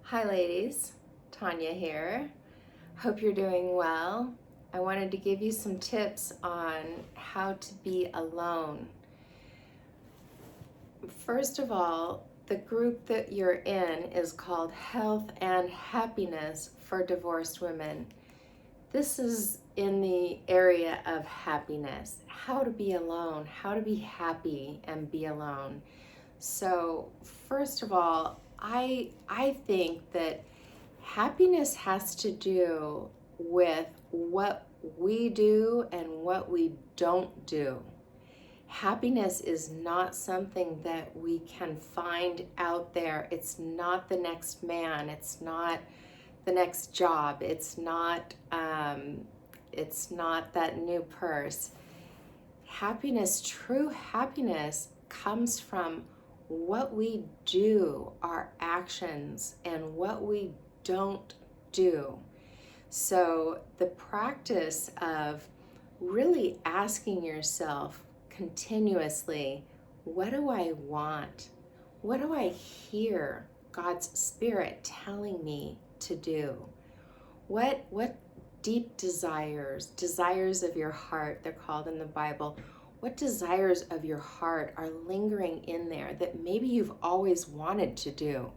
Hi ladies, Tanya here. Hope you're doing well. I wanted to give you some tips on how to be alone. First of all, the group that you're in is called Health and Happiness for Divorced Women. This is in the area of happiness, how to be alone, how to be happy and be alone. So, first of all, I think that happiness has to do with what we do and what we don't do. Happiness is not something that we can find out there. It's not the next man. It's not the next job. It's not that new purse. Happiness, true happiness, comes from what we do, our actions, and what we don't do. So the practice of really asking yourself continuously, what do I want? What do I hear God's Spirit telling me to do? What deep desires of your heart, they're called in the Bible, what desires of your heart are lingering in there that maybe you've always wanted to do?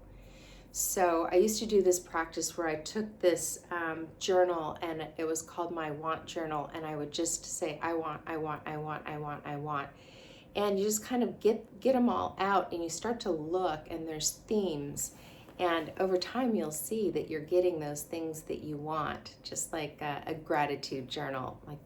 So I used to do this practice where I took this journal, and it was called my want journal, and I would just say, I want, I want, I want, I want, I want. And you just kind of get them all out, and you start to look, and there's themes. And over time, you'll see that you're getting those things that you want, just like a gratitude journal, like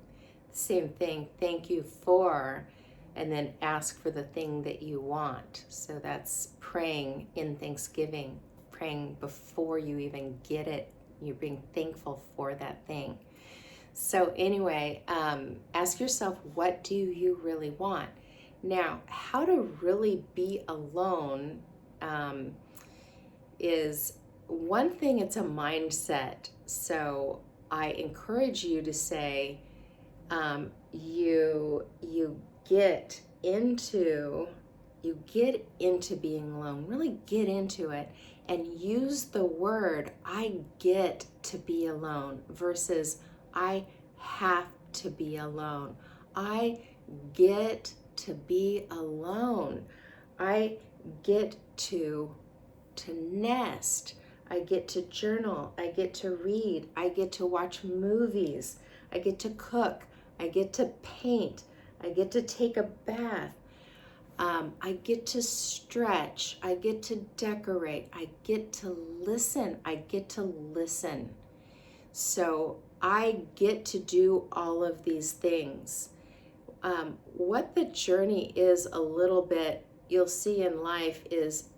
the same thing, thank you for, and then ask for the thing that you want. So that's praying in thanksgiving, praying before you even get it. You're being thankful for that thing. So anyway, ask yourself, what do you really want? Now, how to really be alone is one thing. It's a mindset. So I encourage you to say, you get into being alone. Really get into it and use the word I get to be alone versus I have to be alone. I get to be alone. I get to nest. I get to journal. I get to read. I get to watch movies. I get to cook. I get to paint. I get to take a bath. I get to stretch. I get to decorate. I get to listen. I get to listen. So I get to do all of these things. What the journey is a little bit, you'll see in life, is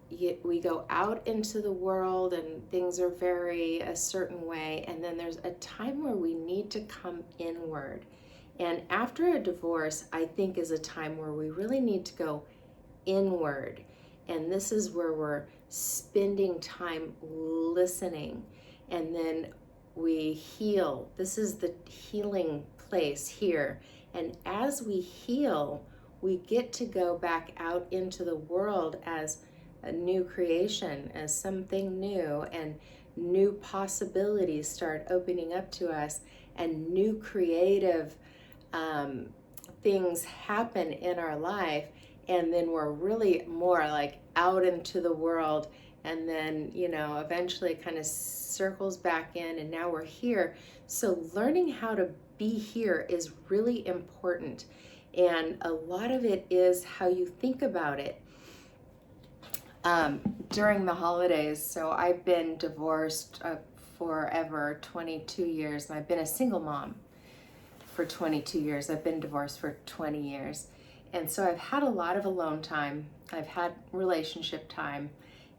we go out into the world and things are very a certain way, and then there's a time where we need to come inward. And after a divorce, I think, is a time where we really need to go inward. And this is where we're spending time listening, and then we heal. This is the healing place here. And as we heal, we get to go back out into the world as a new creation, as something new, and new possibilities start opening up to us, and new creative things happen in our life. And then we're really more like out into the world, and then eventually it kind of circles back in, and now we're here. So learning how to be here is really important, and a lot of it is how you think about it. During the holidays, so I've been divorced forever, 22 years, and I've been a single mom for 22 years. I've been divorced for 20 years. And so I've had a lot of alone time. I've had relationship time.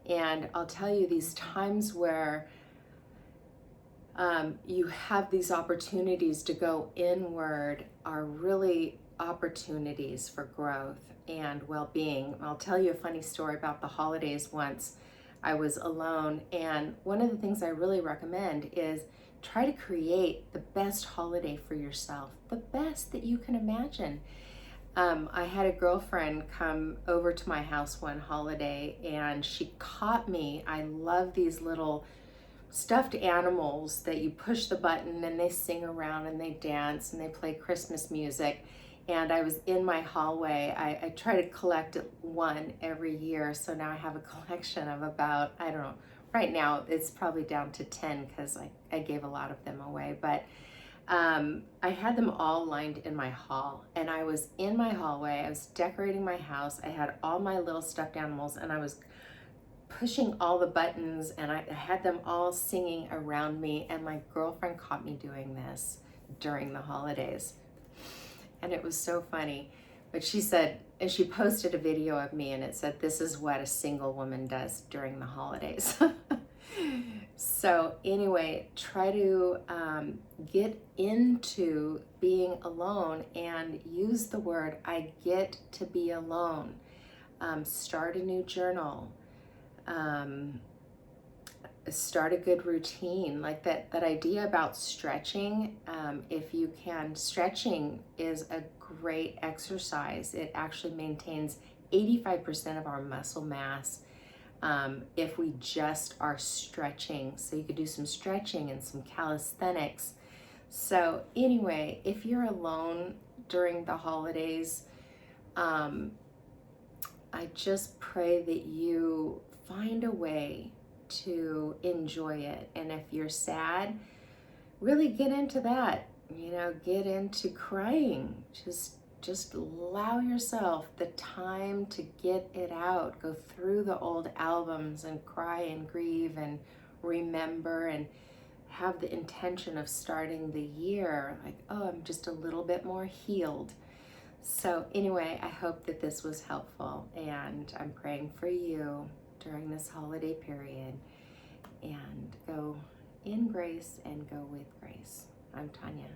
And I'll tell you, these times where you have these opportunities to go inward are really opportunities for growth and well-being. I'll tell you a funny story about the holidays. Once I was alone, and one of the things I really recommend is try to create the best holiday for yourself, the best that you can imagine. I had a girlfriend come over to my house one holiday and she caught me. I love these little stuffed animals that you push the button and they sing around and they dance and they play Christmas music. And I was in my hallway. I try to collect one every year. So now I have a collection of about, I don't know, right now it's probably down to 10 because I gave a lot of them away. But I had them all lined in my hall, and I was in my hallway. I was decorating my house. I had all my little stuffed animals, and I was pushing all the buttons, and I had them all singing around me. And my girlfriend caught me doing this during the holidays, and it was so funny. But she said, and she posted a video of me, and it said, "This is what a single woman does during the holidays." So anyway, try to get into being alone and use the word, I get to be alone. Start a new journal. Start a good routine. Like that idea about stretching, if you can, stretching is a great exercise. It actually maintains 85% of our muscle mass if we just are stretching. So you could do some stretching and some calisthenics. So anyway, if you're alone during the holidays, I just pray that you find a way to enjoy it. And if you're sad, really get into that. Get into crying. Just allow yourself the time to get it out. Go through the old albums and cry and grieve and remember, and have the intention of starting the year like, oh, I'm just a little bit more healed. So anyway, I hope that this was helpful, and I'm praying for you during this holiday period. And go in grace and go with grace. I'm Tanya.